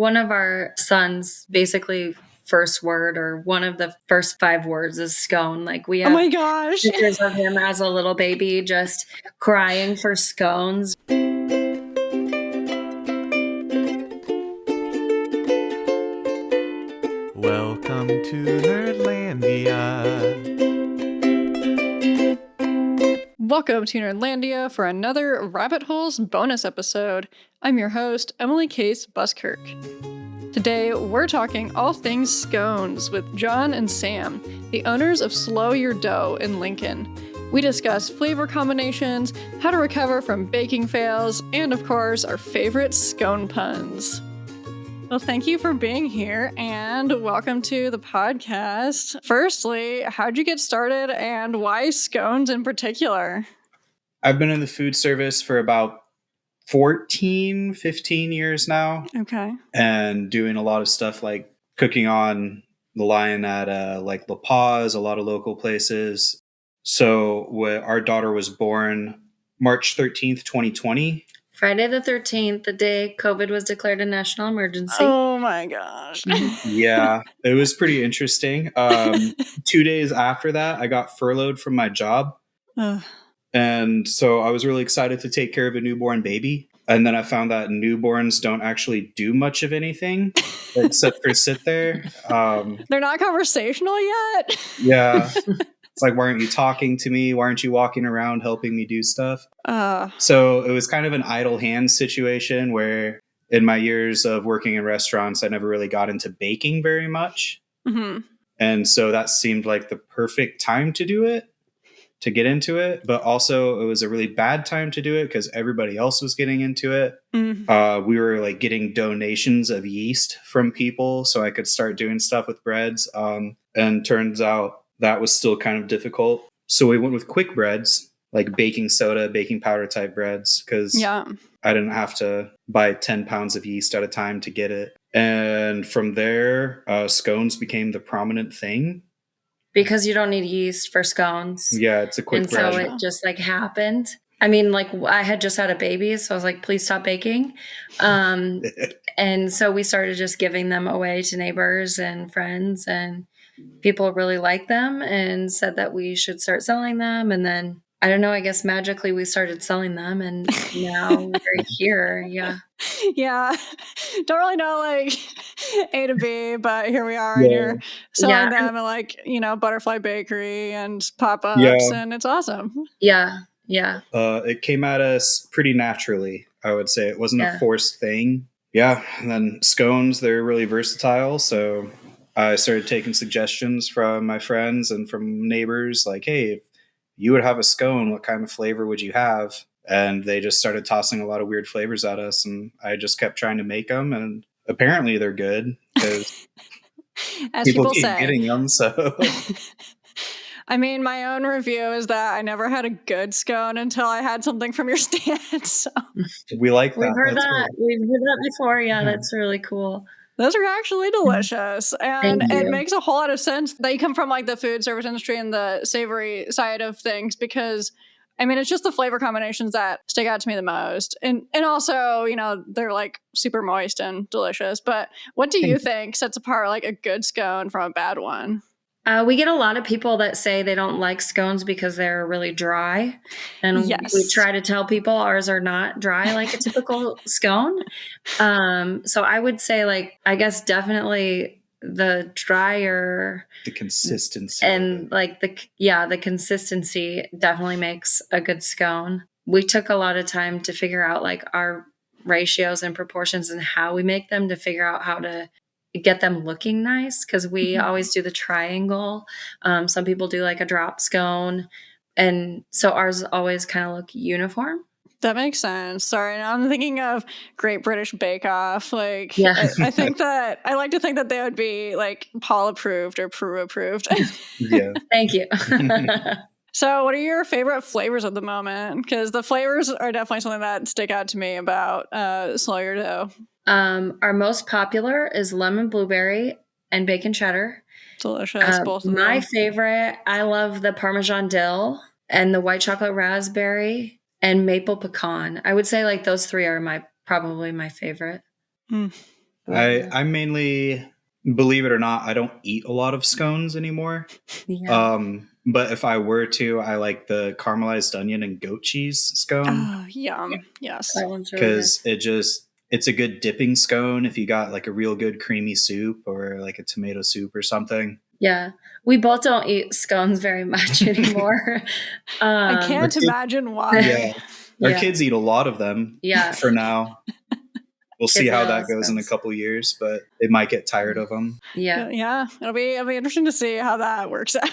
One of our sons, basically first word or one of the first 5 words is scone. Like we Oh have my gosh. pictures of him as a little baby just crying for scones. Welcome to Nerdlandia. Welcome to Nerdlandia for another Rabbit Holes bonus episode. I'm your host, Emily Case Buskirk. Today, we're talking all things scones with Jon and Sam, the owners of Slow Your Dough in Lincoln. We discuss flavor combinations, how to recover from baking fails, and of course, our favorite scone puns. Well, thank you for being here and welcome to the podcast. Firstly, how'd you get started and why scones in particular? I've been in the food service for about 15 years now. Okay. And doing a lot of stuff like cooking on the line at like La Paz, a lot of local places. So our daughter was born March 13th, 2020. Friday the 13th, the day COVID was declared a national emergency. Oh my gosh. Yeah, it was pretty interesting. 2 days after that, I got furloughed from my job. And so I was really excited to take care of a newborn baby. And then I found that newborns don't actually do much of anything except for sit there. They're not conversational yet? Yeah. It's like, why aren't you talking to me? Why aren't you walking around helping me do stuff? So it was kind of an idle hands situation where in my years of working in restaurants, I never really got into baking very much. Mm-hmm. And so that seemed like the perfect time to do it, to get into it. But also it was a really bad time to do it because everybody else was getting into it. Mm-hmm. We were like getting donations of yeast from people so I could start doing stuff with breads. And turns out that was still kind of difficult. So we went with quick breads, like baking soda, baking powder type breads, because I didn't have to buy 10 pounds of yeast at a time to get it. And from there, scones became the prominent thing. Because you don't need yeast for scones. Yeah, it's a quick bread. So it just like happened. I mean, like I had just had a baby, so I was like, please stop baking. And so we started just giving them away to neighbors and friends, and people really liked them and said that we should start selling them. And then, I don't know, I guess magically we started selling them and now we're here. Yeah. Yeah. Don't really know like A to B, but here we are and you're selling them at like, Butterfly Bakery and pop-ups and it's awesome. Yeah. Yeah. It came at us pretty naturally, I would say. It wasn't a forced thing. Yeah. And then scones, they're really versatile. So I started taking suggestions from my friends and from neighbors like, hey, if you would have a scone, what kind of flavor would you have? And they just started tossing a lot of weird flavors at us. And I just kept trying to make them. And apparently they're good because people keep getting them. So, I mean, my own review is that I never had a good scone until I had something from your stand. So we like that. We've heard that. Cool. We've heard that before. Yeah, that's really cool. Those are actually delicious. And it makes a whole lot of sense that you come from like the food service industry and the savory side of things because, I mean, it's just the flavor combinations that stick out to me the most. And also, they're like super moist and delicious. But what do you think sets apart like a good scone from a bad one? We get a lot of people that say they don't like scones because they're really dry. And we try to tell people ours are not dry like a typical scone. So I would say like, I guess definitely the drier. The consistency. And like the consistency definitely makes a good scone. We took a lot of time to figure out like our ratios and proportions and how we make them to figure out how to get them looking nice because we always do the triangle. Some people do like a drop scone. And so ours always kind of look uniform. That makes sense. Sorry, now I'm thinking of Great British Bake Off. Like, I think that I like to think that they would be like Paul approved or Peru approved. Yeah. Thank you. So what are your favorite flavors at the moment? Because the flavors are definitely something that stick out to me about Slow Your Dough. Our most popular is lemon blueberry and bacon cheddar. Delicious, both of them. My favorite, I love the Parmesan dill and the white chocolate raspberry and maple pecan. I would say like those three are probably my favorite. I mainly, believe it or not, I don't eat a lot of scones anymore. Yeah. But if I were to, I like the caramelized onion and goat cheese scone Oh, yum. Yes. That one's really good. because it's a good dipping scone if you got like a real good creamy soup or like a tomato soup or something. Yeah. We both don't eat scones very much anymore. I can't kids- imagine why. Yeah. Our Yeah. kids eat a lot of them Yeah. for now. We'll see Kids how eat a lot that of goes in a scones. couple years, but they might get tired of them. Yeah. Yeah, it'll be interesting to see how that works out.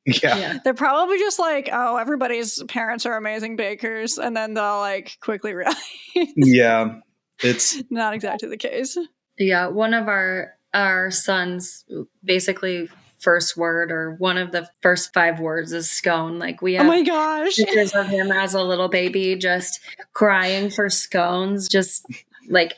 Yeah. They're probably just like, oh, everybody's parents are amazing bakers, and then they'll like quickly realize Yeah. It's not exactly the case. Yeah. One of our sons basically first word or one of the first 5 words is scone. Like we Oh have my gosh. pictures of him as a little baby just crying for scones, just like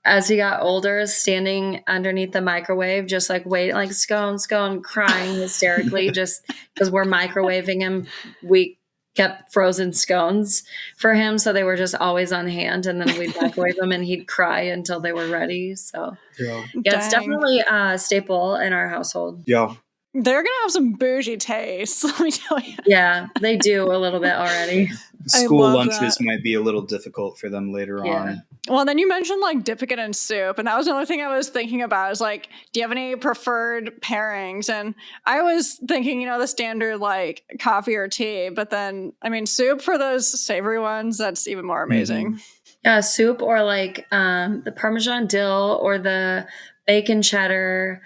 as he got older, standing underneath the microwave, just like waiting, like scone, scone, crying hysterically, just because we're microwaving him. We kept frozen scones for him, so they were just always on hand, and then we'd microwave them, and he'd cry until they were ready. So yeah. yeah, it's Dang. definitely a staple in our household. Yeah. They're gonna have some bougie taste, let me tell you. Yeah, they do a little bit already. School love lunches that. might be a little difficult for them later Yeah. on. Well, then you mentioned like dipping it in soup, and that was another thing I was thinking about. Is like, do you have any preferred pairings? And I was thinking, the standard like coffee or tea, but then I mean, soup for those savory ones, that's even more amazing. Yeah, soup or like the Parmesan dill or the bacon cheddar,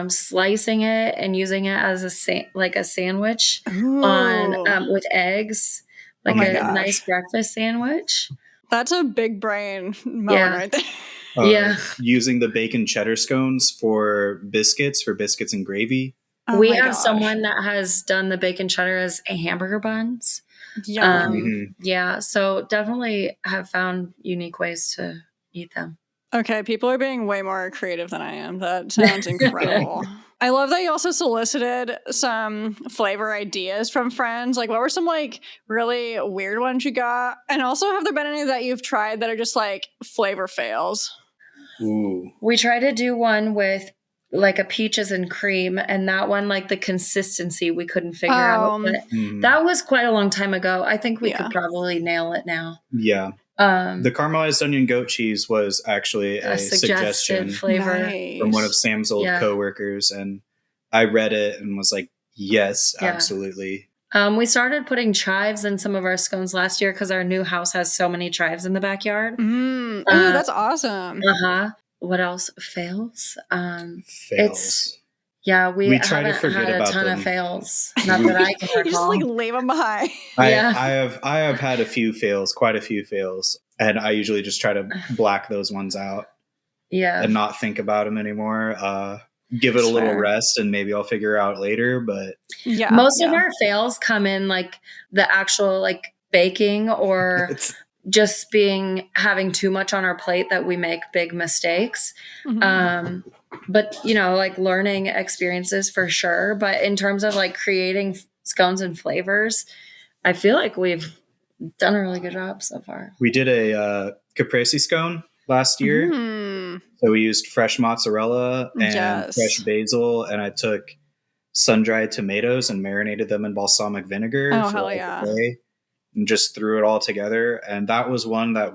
slicing it and using it as a sandwich on Ooh. with eggs, like my a gosh. nice breakfast sandwich. That's a big brain moment Yeah. right there. Yeah. Using the bacon cheddar scones for biscuits and gravy. Oh We my have gosh. someone that has done the bacon cheddar as hamburger buns. Yum. Yeah, so definitely have found unique ways to eat them. Okay, people are being way more creative than I am. That sounds incredible. I love that you also solicited some flavor ideas from friends. Like, what were some like really weird ones you got? And also, have there been any that you've tried that are just like flavor fails? Ooh. We tried to do one with like a peaches and cream, and that one, like the consistency we couldn't figure out. But that was quite a long time ago. I think we could probably nail it now. Yeah. The caramelized onion goat cheese was actually a suggestion flavor from one of Sam's old coworkers, and I read it and was like, yes, absolutely. We started putting chives in some of our scones last year because our new house has so many chives in the backyard. Oh, that's awesome. What else fails? Fails. We try to forget had a about ton them. of fails. Not that I can recall. You just like leave them behind. I have had a few fails, quite a few fails, and I usually just try to black those ones out. Yeah. And not think about them anymore. Give it a little rest, and maybe I'll figure out later. But most of our fails come in like the actual like baking or just having too much on our plate that we make big mistakes. But like learning experiences for sure. But in terms of like creating scones and flavors, I feel like we've done a really good job so far. We did a caprese scone last year. So we used fresh mozzarella and fresh basil, and I took sun-dried tomatoes and marinated them in balsamic vinegar for a day and just threw it all together. And that was one that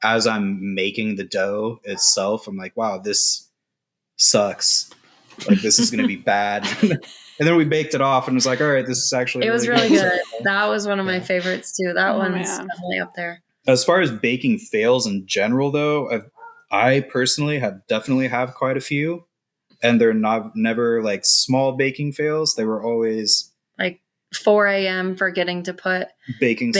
as I'm making the dough itself, I'm like, wow, this sucks. Like, this is going to be bad. And then we baked it off and was like, all right, this is actually it was really good. That was one of my favorites too. That one's definitely up there. As far as baking fails in general, though, I personally definitely have quite a few, and they're never like small baking fails. They were always like 4 a.m. forgetting to put baking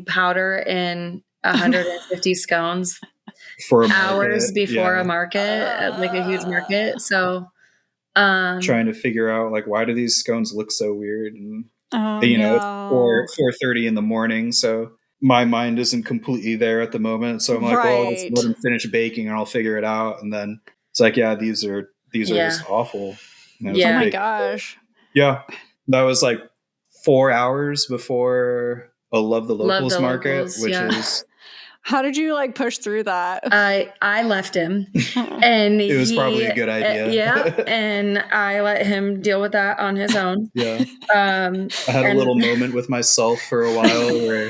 powder in 150 scones for hours before a market, like a huge market. So trying to figure out like, why do these scones look so weird? And it's 4:30 in the morning, so my mind isn't completely there at the moment. So I'm like, well, let's let them finish baking and I'll figure it out. And then it's like, yeah, these are just awful. Oh my gosh. Yeah. That was like 4 hours before a Love the Locals market, which is How did you like push through that? I left him, and It was probably a good idea. Yeah, and I let him deal with that on his own. Yeah. I had a little moment with myself for a while where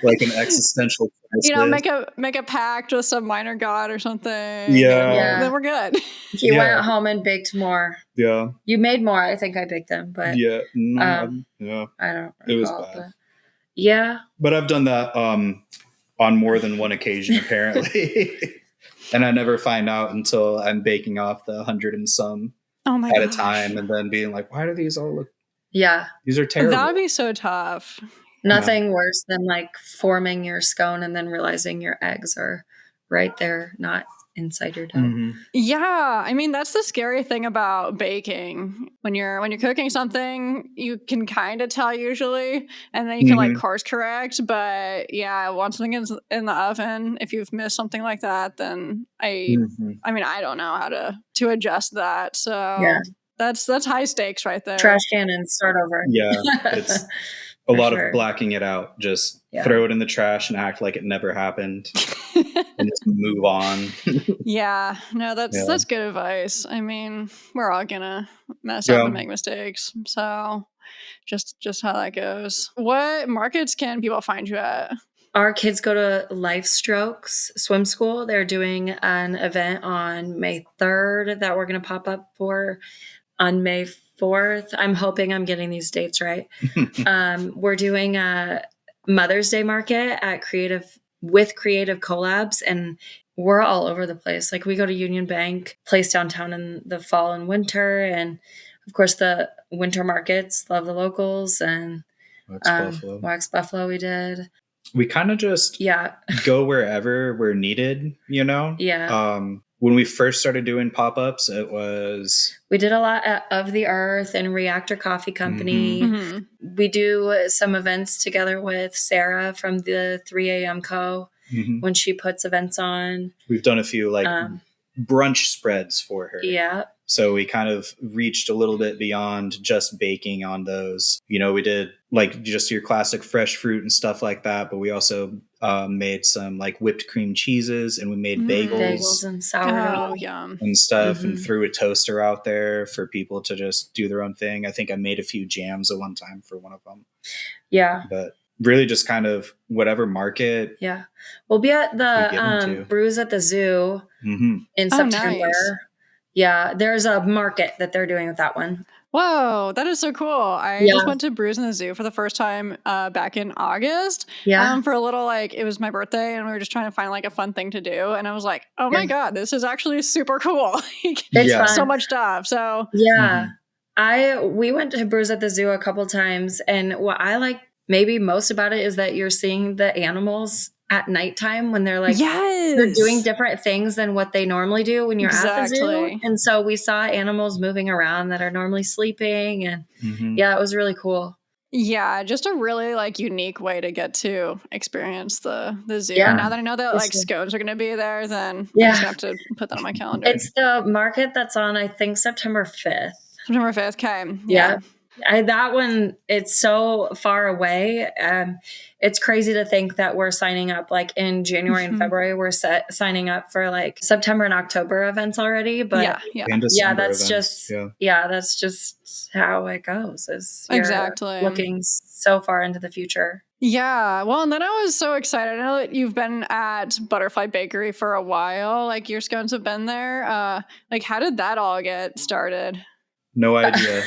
like an existential crisis. Make a pact with some minor god or something. Yeah. Then we're good. He went home and baked more. Yeah. You made more. I think I baked them, but yeah. I don't It recall, was bad. but yeah. But I've done that on more than one occasion, apparently. And I never find out until I'm baking off the 100 and some at a time and then being like, why do these all look? Yeah. These are terrible. That would be so tough. Nothing worse than like forming your scone and then realizing your eggs are right there, not inside your dough. Mm-hmm. Yeah, I mean that's the scary thing about baking. When you're cooking something, you can kind of tell usually, and then you can like course correct. But yeah, once something is in the oven, if you've missed something like that, then I mean I don't know how to adjust that. So yeah. That's high stakes right there. Trash can and start over. Yeah, it's a lot of blacking it out. Just throw it in the trash and act like it never happened. And just move on. Yeah, no, that's good advice. I mean, we're all gonna mess up and make mistakes, so just how that goes. What markets can people find you at? Our kids go to Life Strokes Swim School. They're doing an event on May 3rd that we're gonna pop up for on May 4th. I'm hoping I'm getting these dates right. We're doing a Mother's Day market at Creative Collabs, and we're all over the place. Like we go to Union Bank place downtown in the fall and winter, and of course the winter markets. Love the locals and Wax Buffalo. We did. We kind of just go wherever we're needed, you know. Yeah. When we first started doing pop-ups, we did a lot of the Earth and Reactor Coffee Company. Mm-hmm. We do some events together with Sarah from the 3 a.m. Co. When she puts events on. We've done a few like brunch spreads for her. Yeah. So we kind of reached a little bit beyond just baking on those. You know, we did like just your classic fresh fruit and stuff like that, but we also made some like whipped cream cheeses, and we made bagels and sourdough and stuff, and threw a toaster out there for people to just do their own thing. I think I made a few jams at one time for one of them. Yeah. But really just kind of whatever market. Yeah. We'll be at the Brews at the Zoo in September. Nice. Yeah. There's a market that they're doing with that one. Whoa, that is so cool. I just went to Brews in the Zoo for the first time back in August. Yeah. For a little, like, it was my birthday and we were just trying to find like a fun thing to do. And I was like, oh my God, this is actually super cool. It's fun. So much stuff. So we went to Brews at the Zoo a couple times, and what I like maybe most about it is that you're seeing the animals at nighttime when they're like they're doing different things than what they normally do when you're at the zoo. And so we saw animals moving around that are normally sleeping, and it was really cool. Yeah, just a really like unique way to get to experience the zoo. Yeah. And now that I know that like scones are going to be there, then I'm just have to put that on my calendar. It's the market that's on, I think, September 5th. September 5th. Okay. Yeah. That one, it's so far away. It's crazy to think that we're signing up like in January and February. We're signing up for like September and October events already. But that's just how it goes. Is you're looking so far into the future. Yeah. Well, and then I was so excited. I know that you've been at Butterfly Bakery for a while. Like your scones have been there. Like how did that all get started? No idea.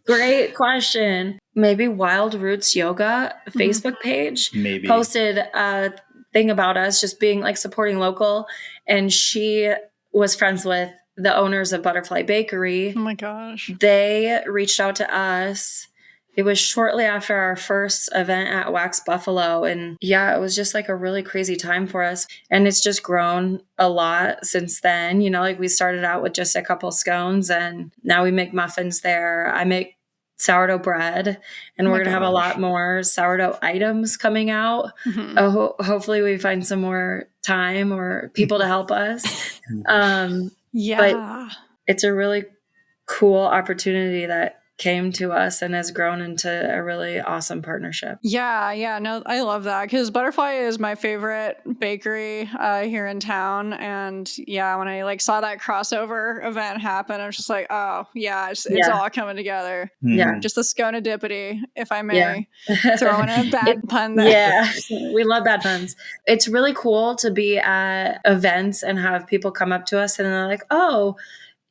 Great question. Maybe Wild Roots Yoga Facebook page posted a thing about us just being like supporting local. And she was friends with the owners of Butterfly Bakery. Oh my gosh. They reached out to us. It was shortly after our first event at Wax Buffalo. And it was just like a really crazy time for us. And it's just grown a lot since then. You know, like we started out with just a couple scones, and now we make muffins there. I make sourdough bread, and we're going to have a lot more sourdough items coming out. Hopefully we find some more time or people to help us. But it's a really cool opportunity that came to us and has grown into a really awesome partnership. Yeah, no, I love that because Butterfly is my favorite bakery here in town, and yeah, when I like saw that crossover event happen, I was just like, oh yeah, it's all coming together. Yeah, just the sconadipity, if I may throw in a bad pun there. Yeah, we love bad puns. It's really cool to be at events and have people come up to us and they're like, oh,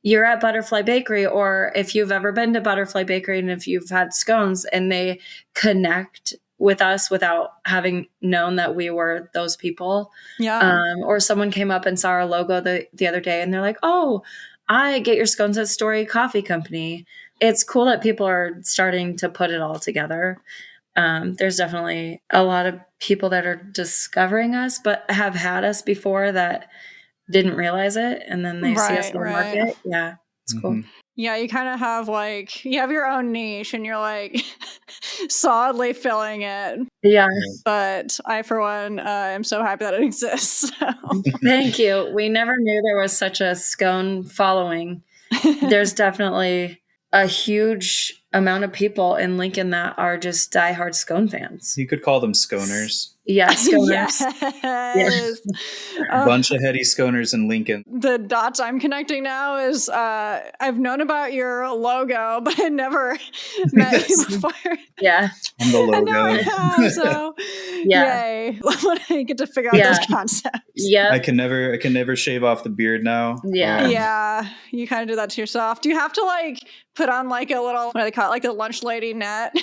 you're at Butterfly Bakery, or if you've ever been to Butterfly Bakery and if you've had scones, and they connect with us without having known that we were those people. Yeah. Or someone came up and saw our logo the other day and they're like, oh, I get your scones at Story Coffee Company. It's cool that people are starting to put it all together. There's definitely a lot of people that are discovering us, but have had us before that didn't realize it, and then they see us in the market. Yeah, it's cool. Yeah, you kind of have you have your own niche and you're like solidly filling it. Yeah. But I, for one, am so happy that it exists. So. Thank you. We never knew there was such a scone following. There's definitely a huge amount of people in Lincoln that are just diehard scone fans. You could call them sconers. Yeah, sconers. Yes. A bunch of heady sconers in Lincoln. The dots I'm connecting now is I've known about your logo, but I never met you before. Yeah. I'm the logo. And now I have, so yay. When I get to figure out those concepts. Yeah. I can never shave off the beard now. Yeah. Yeah. You kind of do that to yourself. Do you have to put on a little, what do they call it, like the lunch lady net?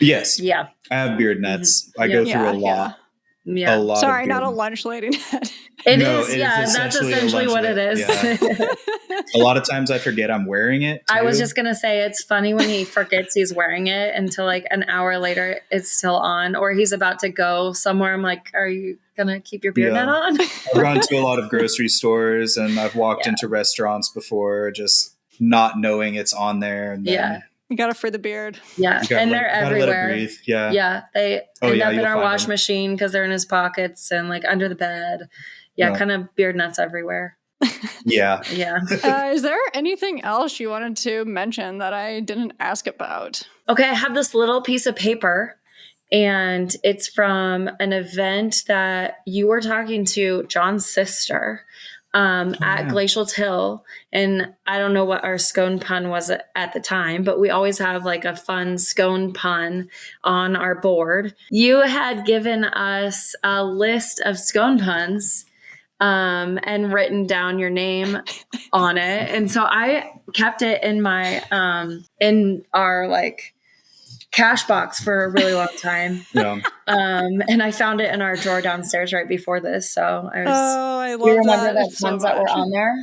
Yes. Yeah. I have beard nets. I go through a lot. Yeah. A lot. Sorry, not a lunch lady net. It is. That's essentially what it is. Yeah. A lot of times I forget I'm wearing it, too. I was just going to say, it's funny when he forgets he's wearing it until an hour later it's still on, or he's about to go somewhere. I'm like, are you going to keep your beard net on? I've gone to a lot of grocery stores and I've walked into restaurants before just not knowing it's on there. And then you got to free the beard. Yeah. And they're everywhere. Yeah. Yeah. They end up in our wash machine because they're in his pockets and under the bed. Yeah. Kind of beard nuts everywhere. Yeah. Yeah. Is there anything else you wanted to mention that I didn't ask about? Okay. I have this little piece of paper and it's from an event that you were talking to John's sister at Glacial Till. And I don't know what our scone pun was at the time, but we always have a fun scone pun on our board. You had given us a list of scone puns and written down your name on it. And so I kept it in my in our cash box for a really long time. Yeah. And I found it in our drawer downstairs right before this. So I love you remember that the ones that were on there?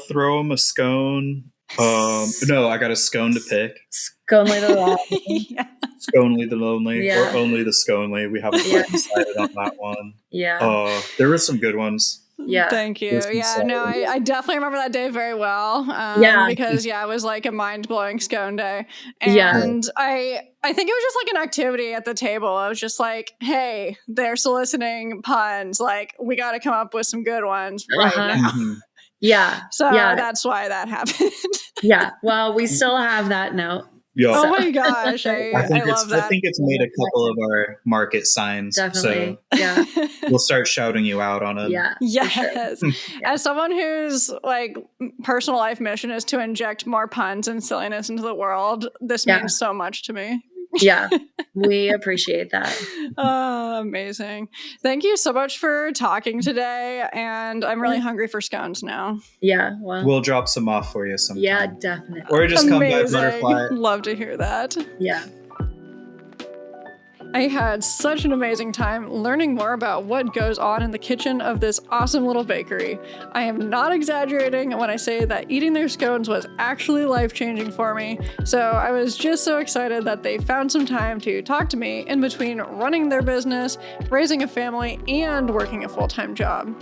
Throw them a scone. No, I got a scone to pick. Sconely the Lonely. Sconely the Lonely, or only the Sconely. We haven't quite decided on that one. Yeah. There were some good ones. Yeah. Thank you. Yeah, no, I definitely remember that day very well. Because it was a mind-blowing scone day. And I think it was just an activity at the table. I was just hey, they're soliciting puns. We got to come up with some good ones right now. Mm-hmm. Yeah. So that's why that happened. Yeah. Well, we still have that note. Yeah. Oh my gosh. I love that. I think it's made a couple of our market signs. Definitely. So yeah. We'll start shouting you out on it. Yeah. Yes. Sure. As someone whose personal life mission is to inject more puns and silliness into the world, this means so much to me. Yeah, we appreciate that. Oh, amazing. Thank you so much for talking today. And I'm really hungry for scones now. Yeah, well. We'll drop some off for you sometime. Yeah, definitely. Or just come by Butterfly. Love to hear that. Yeah. I had such an amazing time learning more about what goes on in the kitchen of this awesome little bakery. I am not exaggerating when I say that eating their scones was actually life-changing for me, so I was just so excited that they found some time to talk to me in between running their business, raising a family, and working a full-time job.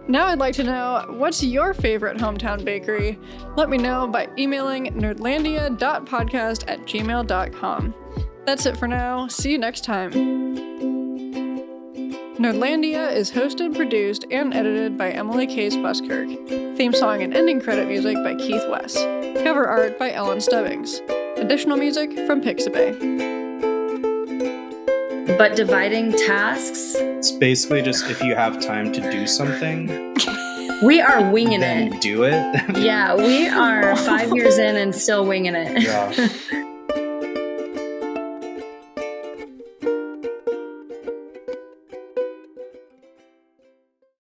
Now I'd like to know, what's your favorite hometown bakery? Let me know by emailing nerdlandia.podcast@gmail.com. That's it for now. See you next time. Nerdlandia is hosted, produced, and edited by Emily Case Buskirk. Theme song and ending credit music by Keith West. Cover art by Ellen Stubbings. Additional music from Pixabay. But dividing tasks, It's basically just if you have time to do something, we are winging then it. do it. Yeah, we are 5 years in and still winging it. Yeah.